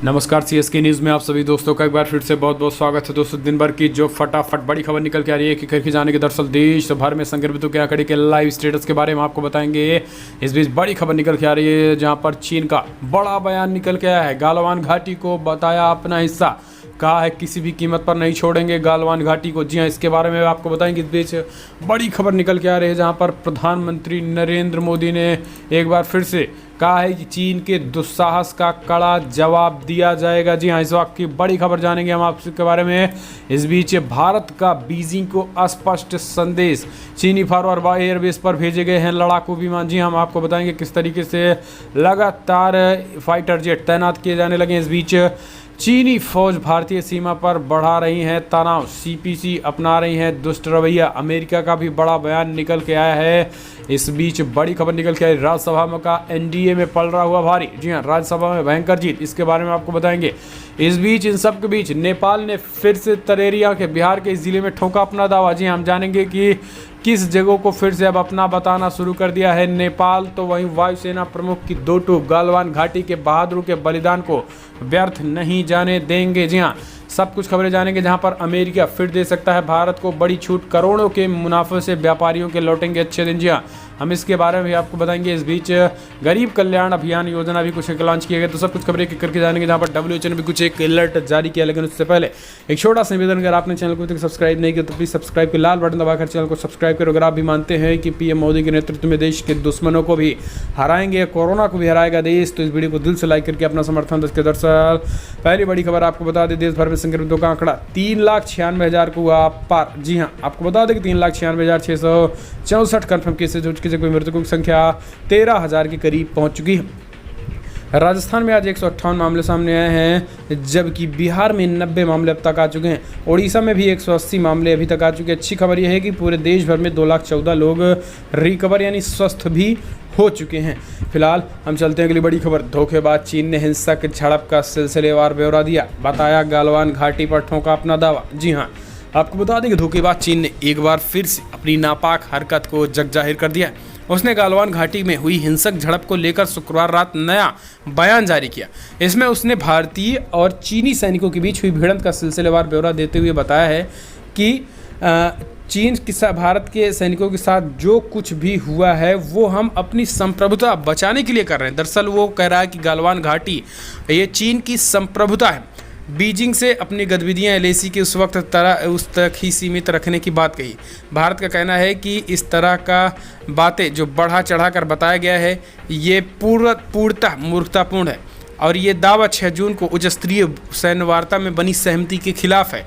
नमस्कार CSK news में आप सभी दोस्तों का एक बार फिर से बहुत बहुत स्वागत है। दोस्तों दिन भर की जो फटाफट बड़ी खबर निकल के आ रही है कि करके जाने के दरअसल देश भर में संक्रमितों के आंकड़े के लाइव स्टेटस के बारे में आपको बताएंगे। इस बीच बड़ी खबर निकल के आ रही है जहां पर चीन का बड़ा बयान निकल के आया है। गालवान घाटी को बताया अपना हिस्सा, कहा है किसी भी कीमत पर नहीं छोड़ेंगे गालवान घाटी को। जी हाँ, इसके बारे में आपको बताएंगे। इस बीच बड़ी खबर निकल के आ रही है जहां पर प्रधानमंत्री नरेंद्र मोदी ने एक बार फिर से कहा है कि चीन के दुस्साहस का कड़ा जवाब दिया जाएगा। जी हाँ, इस वक्त की बड़ी खबर जानेंगे हम आपके बारे में। इस बीच भारत का बीजिंग को स्पष्ट संदेश, चीनी फॉरवर्ड बाय एयरबेस पर भेजे गए हैं लड़ाकू विमान। जी हम आपको बताएंगे किस तरीके से लगातार फाइटर जेट तैनात किए जाने लगे। इस बीच चीनी फौज भारतीय सीमा पर बढ़ा रही है तनाव, सीपीसी अपना रही है दुष्ट रवैया। अमेरिका का भी बड़ा बयान निकल के आया है। इस बीच बड़ी खबर निकल के आई, राज्यसभा में का एनडीए में पल रहा हुआ भारी। जी हाँ, राज्यसभा में भयंकर जीत, इसके बारे में आपको बताएंगे। इस बीच इन सब के बीच नेपाल ने फिर से तरेरिया के बिहार के इस जिले में ठोका अपना दावा। जी हम जानेंगे कि किस जगह को फिर से अब अपना बताना शुरू कर दिया है नेपाल। तो वहीं वायुसेना प्रमुख की 2 टूक गालवान घाटी के बहादुरों के बलिदान को व्यर्थ नहीं जाने देंगे। जी हाँ, सब कुछ खबरें जानेंगे। जहां पर अमेरिका फिर दे सकता है भारत को बड़ी छूट, करोड़ों के मुनाफे से व्यापारियों के लौटेंगे अच्छे दिन। जी हाँ, हम इसके बारे में भी आपको बताएंगे। इस बीच गरीब कल्याण अभियान योजना भी कुछ लॉन्च किया गया, तो सब कुछ खबरें करके जानेंगे। जहां पर WHO ने भी कुछ एक अलर्ट जारी किया, लेकिन उससे पहले एक छोटा सा निवेदन, अगर आपने चैनल को तक सब्सक्राइब नहीं किया तो प्लीज सब्सक्राइब के लाल बटन दबाकर चैनल को सब्सक्राइब करो। अगर आप भी मानते हैं कि पीएम मोदी के नेतृत्व में देश के दुश्मनों को भी हराएंगे, कोरोना को भी हराएगा देश, तो इस वीडियो को दिल से लाइक करके अपना समर्थन दे। दरअसल पहली बड़ी खबर आपको बता दें, देश भर में संक्रमितों का आंकड़ा 3,96,000 को हुआ पार। जी हाँ, आपको बता दें कि 3,96,664 कन्फर्म केसेज हो चुके हैं। कोई मृतकों की संख्या 13,000 के करीब पहुंच चुकी है। राजस्थान में आज 158 मामले सामने आए हैं, जबकि बिहार में 90 मामले अब तक आ चुके हैं। ओडिशा में भी 180 मामले अभी तक आ चुके हैं। अच्छी खबर यह है कि पूरे देश भर में 2,14,000 लोग रिकवर यानी स्वस्थ भी हो चुके हैं। फिलहाल हम चलते हैं अगली बड़ी खबर। धोखेबाज चीन ने हिंसक झड़प का सिलसिलेवार ब्यौरा दिया, बताया गालवान घाटी पर ठोका अपना दावा। जी हाँ, आपको बता दें कि धोखेबाज चीन ने एक बार फिर से अपनी नापाक हरकत को जगजाहिर कर दिया। उसने गालवान घाटी में हुई हिंसक झड़प को लेकर शुक्रवार रात नया बयान जारी किया। इसमें उसने भारतीय और चीनी सैनिकों के बीच हुई भिड़ंत का सिलसिलेवार ब्यौरा देते हुए बताया है कि चीन के साथ भारत के सैनिकों के साथ जो कुछ भी हुआ है वो हम अपनी संप्रभुता बचाने के लिए कर रहे हैं। दरअसल वो कह रहा है कि गालवान घाटी ये चीन की संप्रभुता है। बीजिंग से अपनी गतिविधियां एलएसी के उस तक ही सीमित रखने की बात कही। भारत का कहना है कि इस तरह का बातें जो बढ़ा चढ़ा कर बताया गया है ये पूर्णतः मूर्खतापूर्ण है और ये दावा 6 जून को उच्च स्तरीय सैन्य वार्ता में बनी सहमति के खिलाफ है।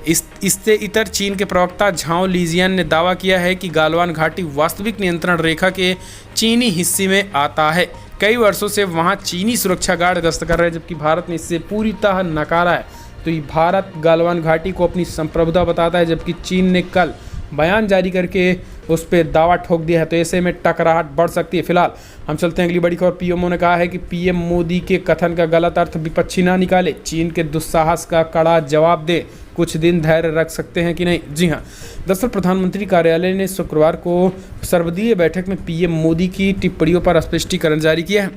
इससे इतर चीन के प्रवक्ता झाओ लीजियन ने दावा किया है कि गालवान घाटी वास्तविक नियंत्रण रेखा के चीनी हिस्से में आता है। कई वर्षों से वहां चीनी सुरक्षा गार्ड गश्त कर रहे हैं, जबकि भारत ने इससे पूरी तरह नकारा है। तो ये भारत गालवान घाटी को अपनी संप्रभुता बताता है, जबकि चीन ने कल बयान जारी करके उस पर दावा ठोक दिया है। तो ऐसे में टकराहट बढ़ सकती है। फिलहाल हम चलते हैं अगली बड़ी खबर। पीएमओ ने कहा है कि पीएम मोदी के कथन का गलत अर्थ विपक्षी ना निकाले, चीन के दुस्साहस का कड़ा जवाब दे, कुछ दिन धैर्य रख सकते हैं कि नहीं। जी हाँ, दरअसल प्रधानमंत्री कार्यालय ने शुक्रवार को सर्वदलीय बैठक में पीएम मोदी की टिप्पणियों पर स्पष्टीकरण जारी किया है।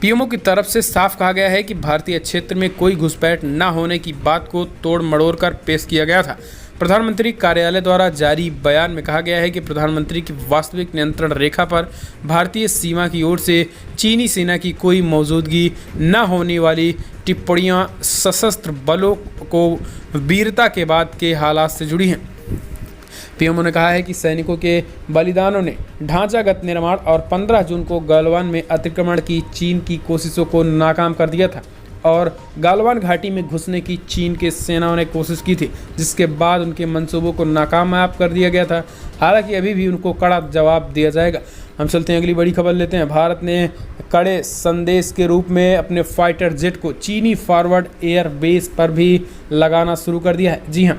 पीएमओ की तरफ से साफ कहा गया है कि भारतीय क्षेत्र में कोई घुसपैठ न होने की बात को तोड़ मड़ोड़ कर पेश किया गया था। प्रधानमंत्री कार्यालय द्वारा जारी बयान में कहा गया है कि प्रधानमंत्री की वास्तविक नियंत्रण रेखा पर भारतीय सीमा की ओर से चीनी सेना की कोई मौजूदगी न होने वाली टिप्पणियां सशस्त्र बलों को वीरता के बाद के हालात से जुड़ी हैं। पीएमओ ने कहा है कि सैनिकों के बलिदानों ने ढांचागत निर्माण और 15 जून को गालवान में अतिक्रमण की चीन की कोशिशों को नाकाम कर दिया था और गालवान घाटी में घुसने की चीन के सेनाओं ने कोशिश की थी, जिसके बाद उनके मंसूबों को नाकामयाब कर दिया गया था। हालांकि अभी भी उनको कड़ा जवाब दिया जाएगा। हम चलते हैं अगली बड़ी खबर लेते हैं। भारत ने कड़े संदेश के रूप में अपने फाइटर जेट को चीनी फॉरवर्ड एयर बेस पर भी लगाना शुरू कर दिया है। जी हाँ,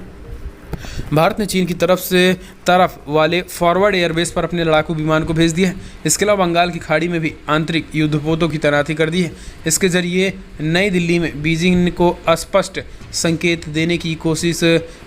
भारत ने चीन की तरफ से तरफ वाले फॉरवर्ड एयरबेस पर अपने लड़ाकू विमान को भेज दिया है। इसके अलावा बंगाल की खाड़ी में भी आंतरिक युद्धपोतों की तैनाती कर दी है। इसके जरिए नई दिल्ली में बीजिंग को स्पष्ट संकेत देने की कोशिश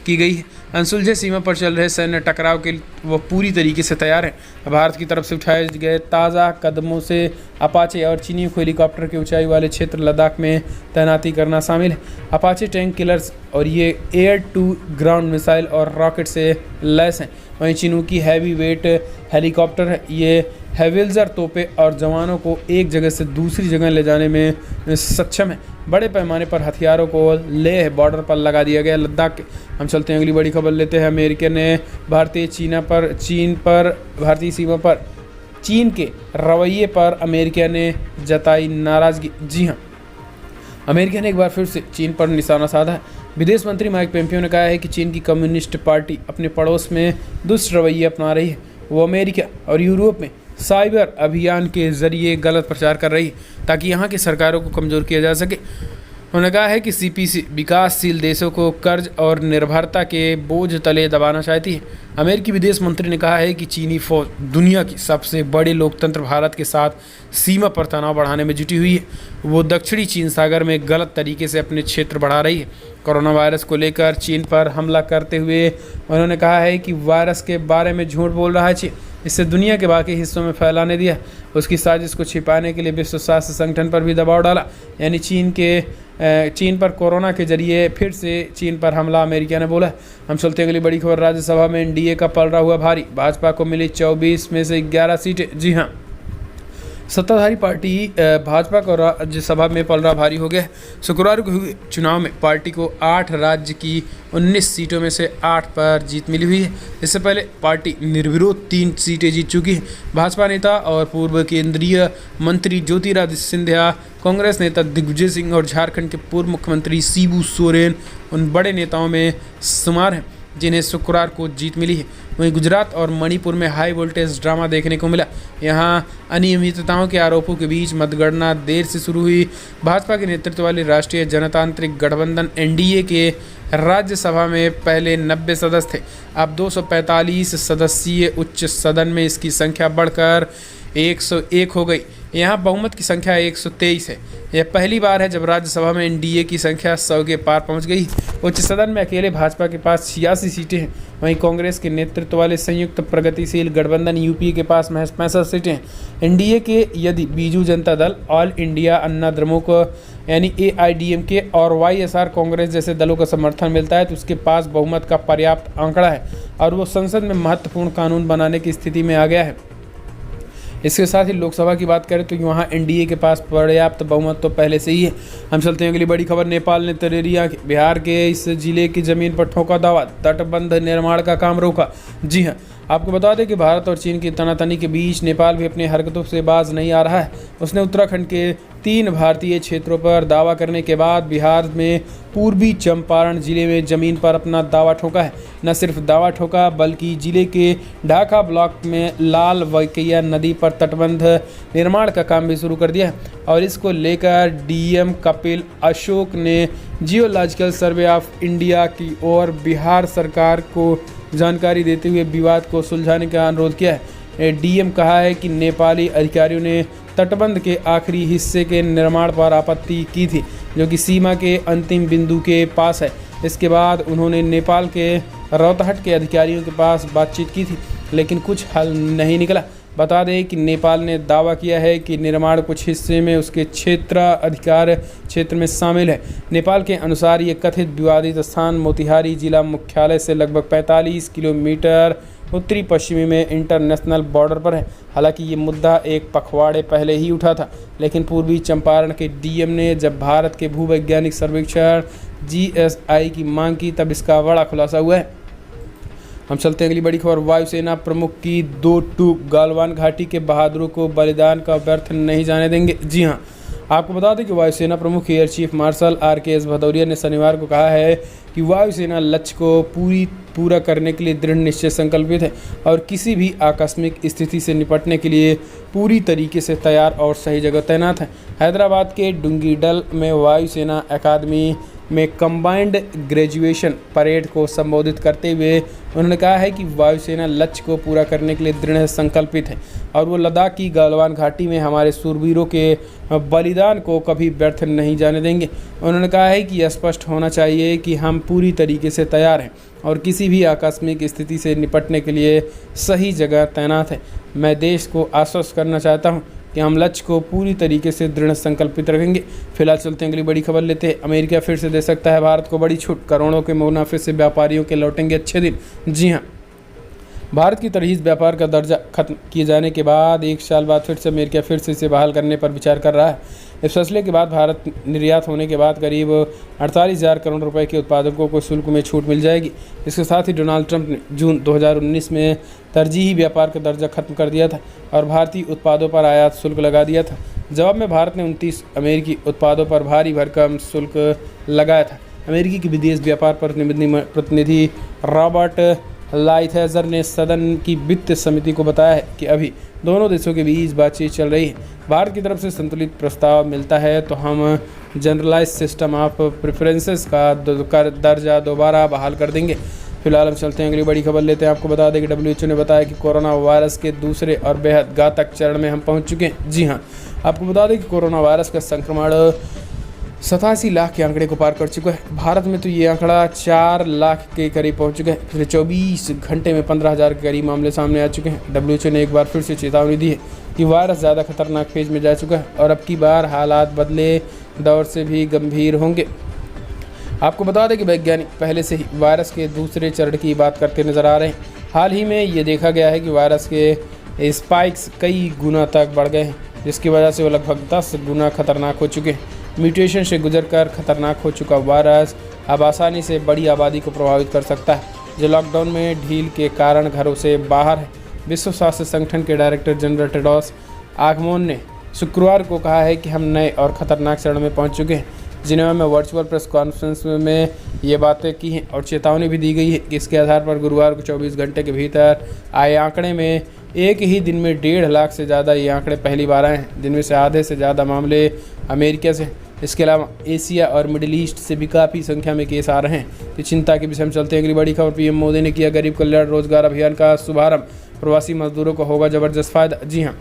की गई है। अनसुलझे सीमा पर चल रहे सैन्य टकराव के वो पूरी तरीके से तैयार है। भारत की तरफ से उठाए गए ताज़ा कदमों से अपाचे और चीनी हेलीकॉप्टर के ऊंचाई वाले क्षेत्र लद्दाख में तैनाती करना शामिल है। अपाचे टैंक किलर्स और ये एयर टू ग्राउंड मिसाइल और रॉकेट से लैस हैं। वहीं चीनू की हैवी वेट हेलीकॉप्टर है। ये हैविल्जर तोपे और जवानों को एक जगह से दूसरी जगह ले जाने में सक्षम है। बड़े पैमाने पर हथियारों को लेह बॉर्डर पर लगा दिया गया लद्दाख के। हम चलते हैं अगली बड़ी खबर लेते हैं। अमेरिका ने चीन पर भारतीय सीमा पर चीन के रवैये पर अमेरिका ने जताई नाराज़गी। जी हाँ, अमेरिका ने एक बार फिर से चीन पर निशाना साधा है। विदेश मंत्री माइक पोम्पियो ने कहा है कि चीन की कम्युनिस्ट पार्टी अपने पड़ोस में दुष्ट रवैये अपना रही है। वो अमेरिका और यूरोप में साइबर अभियान के जरिए गलत प्रचार कर रही है ताकि यहाँ की सरकारों को कमज़ोर किया जा सके। उन्होंने कहा है कि सीपीसी विकासशील देशों को कर्ज और निर्भरता के बोझ तले दबाना चाहती है। अमेरिकी विदेश मंत्री ने कहा है कि चीनी फौज दुनिया की सबसे बड़े लोकतंत्र भारत के साथ सीमा पर तनाव बढ़ाने में जुटी हुई है। वो दक्षिणी चीन सागर में गलत तरीके से अपने क्षेत्र बढ़ा रही है। कोरोना वायरस को लेकर चीन पर हमला करते हुए उन्होंने कहा है कि वायरस के बारे में झूठ बोल रहा है चीन, इससे दुनिया के बाकी हिस्सों में फैलाने दिया। उसकी साजिश को छिपाने के लिए विश्व स्वास्थ्य संगठन पर भी दबाव डाला। यानी चीन पर कोरोना के जरिए फिर से चीन पर हमला अमेरिका ने बोला। हम चलते हैं अगली बड़ी खबर। राज्यसभा में एनडीए का पलड़ा हुआ भारी। भाजपा को मिली 24 में से 11 सीटें। जी हाँ, सत्ताधारी पार्टी भाजपा को राज्यसभा में पलड़ा भारी हो गया। शुक्रवार को हुए चुनाव में पार्टी को 8 राज्य की 19 सीटों में से 8 पर जीत मिली हुई है। इससे पहले पार्टी निर्विरोध 3 सीटें जीत चुकी है। भाजपा नेता और पूर्व केंद्रीय मंत्री ज्योतिरादित्य सिंधिया, कांग्रेस नेता दिग्विजय सिंह और झारखंड के पूर्व मुख्यमंत्री शिबू सोरेन उन बड़े नेताओं में शुमार हैं जिन्हें शुक्रवार को जीत मिली है। वहीं गुजरात और मणिपुर में हाई वोल्टेज ड्रामा देखने को मिला। यहां अनियमितताओं के आरोपों के बीच मतगणना देर से शुरू हुई। भाजपा के नेतृत्व वाली राष्ट्रीय जनतांत्रिक गठबंधन एनडीए के राज्यसभा में पहले 90 सदस्य थे। अब 245 सदस्यीय उच्च सदन में इसकी संख्या बढ़कर 101 हो गई। यहाँ बहुमत की संख्या 123 है। यह पहली बार है जब राज्यसभा में एनडीए की संख्या 100 के पार पहुंच गई। उच्च सदन में अकेले भाजपा के पास 86 सीटें हैं। वहीं कांग्रेस के नेतृत्व वाले संयुक्त प्रगतिशील गठबंधन यूपीए के पास महज 65 सीटें हैं। एनडीए के यदि बीजू जनता दल, ऑल इंडिया अन्ना द्रमुक यानी एआईडीएमके और वाईएसआर कांग्रेस जैसे दलों का समर्थन मिलता है तो उसके पास बहुमत का पर्याप्त आंकड़ा है और वो संसद में महत्वपूर्ण कानून बनाने की स्थिति में आ गया है। इसके साथ ही लोकसभा की बात करें तो वहाँ एनडीए के पास पर्याप्त बहुमत तो पहले से ही है। हम चलते हैं अगली बड़ी खबर। नेपाल ने तरेरिया बिहार के इस जिले की ज़मीन पर ठोका दावा, तटबंध निर्माण का काम रोका। जी हाँ, आपको बता दें कि भारत और चीन की तनातनी के बीच नेपाल भी अपनी हरकतों से बाज नहीं आ रहा है। उसने उत्तराखंड के 3 भारतीय क्षेत्रों पर दावा करने के बाद बिहार में पूर्वी चंपारण जिले में ज़मीन पर अपना दावा ठोका है। न सिर्फ दावा ठोका बल्कि जिले के ढाका ब्लॉक में लाल वकैया नदी पर तटबंध निर्माण का काम भी शुरू कर दिया है और इसको लेकर डीएम कपिल अशोक ने जियोलॉजिकल सर्वे ऑफ इंडिया की ओर बिहार सरकार को जानकारी देते हुए विवाद को सुलझाने का अनुरोध किया है। डीएम कहा है कि नेपाली अधिकारियों ने तटबंध के आखिरी हिस्से के निर्माण पर आपत्ति की थी जो कि सीमा के अंतिम बिंदु के पास है। इसके बाद उन्होंने नेपाल के रोहतहट के अधिकारियों के पास बातचीत की थी लेकिन कुछ हल नहीं निकला। बता दें कि नेपाल ने दावा किया है कि निर्माण कुछ हिस्से में उसके क्षेत्राधिकार क्षेत्र में शामिल है। नेपाल के अनुसार ये कथित विवादित स्थान मोतिहारी जिला मुख्यालय से लगभग 45 किलोमीटर उत्तरी पश्चिमी में इंटरनेशनल बॉर्डर पर है। हालांकि ये मुद्दा एक पखवाड़े पहले ही उठा था लेकिन पूर्वी चंपारण के डीएम ने जब भारत के भूवैज्ञानिक सर्वेक्षण जीएसआई की मांग की तब इसका बड़ा खुलासा हुआ है। हम चलते हैं अगली बड़ी खबर। वायुसेना प्रमुख की 2 टूक गालवान घाटी के बहादुरों को बलिदान का व्यर्थ नहीं जाने देंगे। जी हाँ, आपको बता दें कि वायुसेना प्रमुख air chief marshal RKS Bhadauria ने शनिवार को कहा है कि वायुसेना लक्ष्य को पूरा करने के लिए दृढ़ निश्चय संकल्पित है और किसी भी आकस्मिक स्थिति से निपटने के लिए पूरी तरीके से तैयार और सही जगह तैनात है। हैदराबाद के डुंगीडल में वायुसेना अकादमी में कंबाइंड ग्रेजुएशन परेड को संबोधित करते हुए उन्होंने कहा है कि वायुसेना लक्ष्य को पूरा करने के लिए दृढ़ संकल्पित है और वो लद्दाख की गलवान घाटी में हमारे शूरवीरों के बलिदान को कभी व्यर्थ नहीं जाने देंगे। उन्होंने कहा है कि यह स्पष्ट होना चाहिए कि हम पूरी तरीके से तैयार हैं और किसी भी आकस्मिक स्थिति से निपटने के लिए सही जगह तैनात हैं। मैं देश को आश्वस्त करना चाहता हूं कि हम लक्ष्य को पूरी तरीके से दृढ़ संकल्पित रखेंगे। फिलहाल चलते हैं अगली बड़ी खबर लेते हैं। अमेरिका फिर से दे सकता है भारत को बड़ी छूट, करोड़ों के मुनाफे से व्यापारियों के लौटेंगे अच्छे दिन। जी हाँ, भारत की तरहीज व्यापार का दर्जा खत्म किए जाने के बाद 1 साल बाद फिर से अमेरिका फिर से इसे बहाल करने पर विचार कर रहा है। इस फैसले के बाद भारत निर्यात होने के बाद करीब 48,000 करोड़ रुपए के उत्पादकों को शुल्क में छूट मिल जाएगी। इसके साथ ही डोनाल्ड ट्रंप ने जून 2019 में तरजीही व्यापार का दर्जा खत्म कर दिया था और भारतीय उत्पादों पर आयात शुल्क लगा दिया था। जवाब में भारत ने 29 अमेरिकी उत्पादों पर भारी भरकम शुल्क लगाया था। अमेरिकी के विदेश व्यापार प्रतिनिधि रॉबर्ट लाइथेजर ने सदन की वित्त समिति को बताया है कि अभी दोनों देशों के बीच बातचीत चल रही है। भारत की तरफ से संतुलित प्रस्ताव मिलता है तो हम जनरलाइज सिस्टम ऑफ प्रेफरेंसेस का दर्जा दोबारा बहाल कर देंगे। फिलहाल हम चलते हैं अगली बड़ी खबर लेते हैं। आपको बता दें कि WHO ने बताया कि कोरोना वायरस के दूसरे और बेहद घातक चरण में हम पहुंच चुके हैं। जी हाँ, आपको बता दें कि कोरोना वायरस का संक्रमण 87 लाख के आंकड़े को पार कर चुका है। भारत में तो ये आंकड़ा 4 लाख के करीब पहुंच चुका है। पिछले 24 घंटे में 15,000 के करीब मामले सामने आ चुके हैं। WHO ने एक बार फिर से चेतावनी दी है कि वायरस ज़्यादा खतरनाक फेज में जा चुका है और अब की बार हालात बदले दौर से भी गंभीर होंगे। आपको बता दें कि वैज्ञानिक पहले से ही वायरस के दूसरे चरण की बात करते नजर आ रहे हैं। हाल ही में ये देखा गया है कि वायरस के स्पाइक्स कई गुना तक बढ़ गए हैं, जिसकी वजह से वो लगभग 10 गुना खतरनाक हो चुके हैं। म्यूटेशन से गुजरकर खतरनाक हो चुका वायरस अब आसानी से बड़ी आबादी को प्रभावित कर सकता है, जो लॉकडाउन में ढील के कारण घरों से बाहर है। विश्व स्वास्थ्य संगठन के डायरेक्टर जनरल टेड्रोस अधानोम ने शुक्रवार को कहा है कि हम नए और खतरनाक चरण में पहुंच चुके हैं। जिनेवा में वर्चुअल प्रेस कॉन्फ्रेंस में ये बातें की हैं और चेतावनी भी दी गई है कि इसके आधार पर गुरुवार को 24 घंटे के भीतर आए आंकड़े में एक ही दिन में 1.5 लाख से ज़्यादा ये आंकड़े पहली बार आए हैं, जिनमें से आधे से ज़्यादा मामले अमेरिका से। इसके अलावा एशिया और मिडिल ईस्ट से भी काफ़ी संख्या में केस आ रहे हैं। तो चिंता के विषय में चलते हैं अगली बड़ी खबर। PM मोदी ने किया गरीब कल्याण रोजगार अभियान का शुभारंभ, प्रवासी मजदूरों को होगा जबरदस्त फायदा। जी हाँ,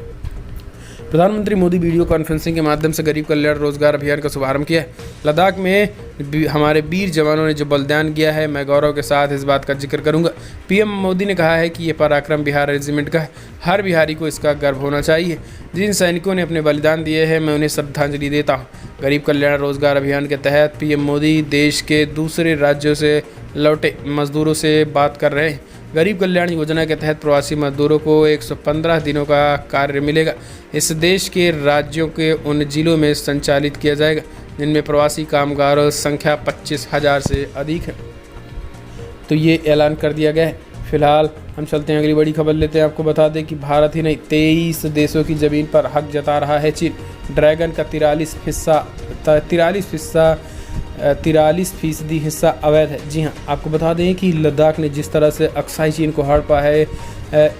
प्रधानमंत्री मोदी वीडियो कॉन्फ्रेंसिंग के माध्यम से गरीब कल्याण रोजगार अभियान का शुभारंभ किया है। लद्दाख में हमारे वीर जवानों ने जो बलिदान किया है, मैं गौरव के साथ इस बात का जिक्र करूंगा। PM मोदी ने कहा है कि ये पराक्रम बिहार रेजिमेंट का है, हर बिहारी को इसका गर्व होना चाहिए। जिन सैनिकों ने अपने बलिदान दिए हैं, मैं उन्हें श्रद्धांजलि देता हूँ। गरीब कल्याण रोजगार अभियान के तहत PM मोदी देश के दूसरे राज्यों से लौटे मजदूरों से बात कर रहे हैं। गरीब कल्याण योजना के तहत प्रवासी मजदूरों को 115 दिनों का कार्य मिलेगा। इस देश के राज्यों के उन जिलों में संचालित किया जाएगा जिनमें प्रवासी कामगारों संख्या 25,000 से अधिक है। तो ये ऐलान कर दिया गया है। फिलहाल हम चलते हैं अगली बड़ी खबर लेते हैं। आपको बता दें कि भारत ही नहीं 23 देशों की ज़मीन पर हक जता रहा है चीन। ड्रैगन का 43% हिस्सा अवैध है। जी हाँ, आपको बता दें कि लद्दाख ने जिस तरह से अक्साई चीन को हड़पा है,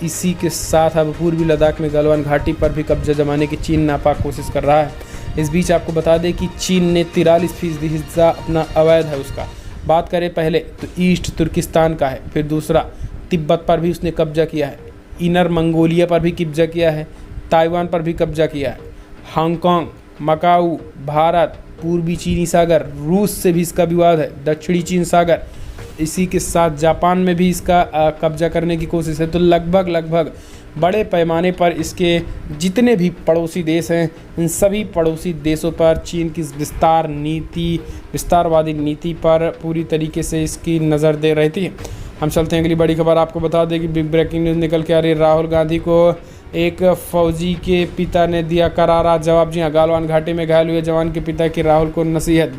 इसी के साथ अब पूर्वी लद्दाख में गलवान घाटी पर भी कब्जा जमाने की चीन नापाक कोशिश कर रहा है। इस बीच आपको बता दें कि चीन ने 43% हिस्सा अपना अवैध है उसका। बात करें पहले तो ईस्ट तुर्किस्तान का है, फिर दूसरा तिब्बत पर भी उसने कब्जा किया है, इनर मंगोलिया पर भी कब्जा किया है, ताइवान पर भी कब्जा किया है, हांगकांग, मकाऊ, भारत, पूर्वी चीनी सागर, रूस से भी इसका विवाद है, दक्षिणी चीन सागर, इसी के साथ जापान में भी इसका कब्जा करने की कोशिश है। तो लगभग बड़े पैमाने पर इसके जितने भी पड़ोसी देश हैं, इन सभी पड़ोसी देशों पर चीन की विस्तारवादी नीति पर पूरी तरीके से इसकी नज़र दे रही थी। हम चलते हैं अगली बड़ी खबर। आपको बता दें कि बिग ब्रेकिंग न्यूज़ निकल के आ रही है। राहुल गांधी को एक फौजी के पिता ने दिया करारा जवाब। जी हाँ, गलवान घाटी में घायल हुए जवान के पिता की राहुल को नसीहत,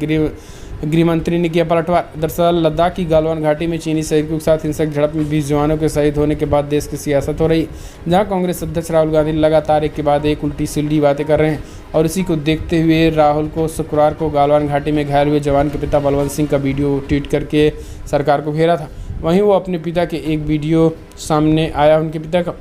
गृह मंत्री ने किया पलटवार। दरअसल लद्दाख की गलवान घाटी में चीनी सैनिकों के साथ हिंसक झड़प में 20 जवानों के शहीद होने के बाद देश की सियासत हो रही, जहां कांग्रेस अध्यक्ष राहुल गांधी लगातार एक के बाद एक उल्टी सीधी बातें कर रहे हैं। और इसी को देखते हुए राहुल को शुक्रवार को गलवान घाटी में घायल हुए जवान के पिता बलवंत सिंह का वीडियो ट्वीट करके सरकार को घेरा था। वहीं वो अपने पिता के एक वीडियो सामने आया उनके पिता का,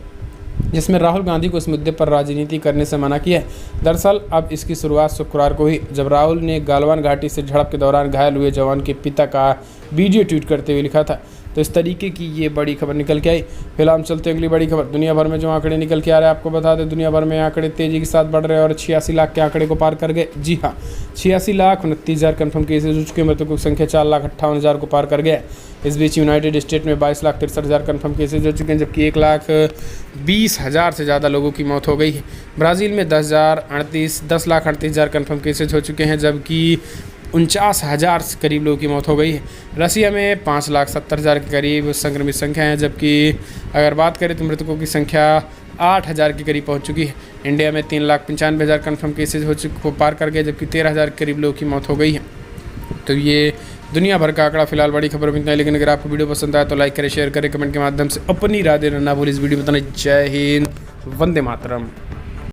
जिसमें राहुल गांधी को इस मुद्दे पर राजनीति करने से मना किया है। दरअसल अब इसकी शुरुआत शुक्रवार को हुई, जब राहुल ने गालवान घाटी से झड़प के दौरान घायल हुए जवान के पिता का वीडियो ट्वीट करते हुए लिखा था। तो इस तरीके की ये बड़ी खबर निकल के आई। फिलहाल हम चलते हैं अगली बड़ी खबर। दुनिया भर में जो आंकड़े निकल के आ रहे हैं आपको बता दें, दुनिया भर में आंकड़े तेजी के साथ बढ़ रहे हैं और 86 लाख के आंकड़े को पार कर गए। जी हाँ, 86,29,000 कन्फर्म केसेज हो चुके हैं। मृतकों की संख्या 4,58,000 को पार कर गया है। इस बीच यूनाइटेड स्टेट में 22,63,000 कन्फर्म केसेज हो चुके हैं, जबकि 1,20,000 से ज़्यादा लोगों की मौत हो गई है। ब्राज़ील में 10,38,000 कन्फर्म केसेज हो चुके हैं, जबकि 49,000 से करीब लोगों की मौत हो गई है। रसिया में 5,70,000 के करीब संक्रमित संख्या है, जबकि अगर बात करें तो मृतकों की संख्या 8,000 के करीब पहुंच चुकी है। इंडिया में 3,95,000 कन्फर्म केसेज को पार कर गए, जबकि 13,000 के करीब लोगों की मौत हो गई है। तो ये दुनिया भर का आंकड़ा फिलहाल बड़ी खबर में इतना है। लेकिन अगर आपको वीडियो पसंद आए तो लाइक करें, शेयर करें, कमेंट के माध्यम से अपनी राय देना ना भूलिए। इस वीडियो में बताना। जय हिंद, वंदे मातरम।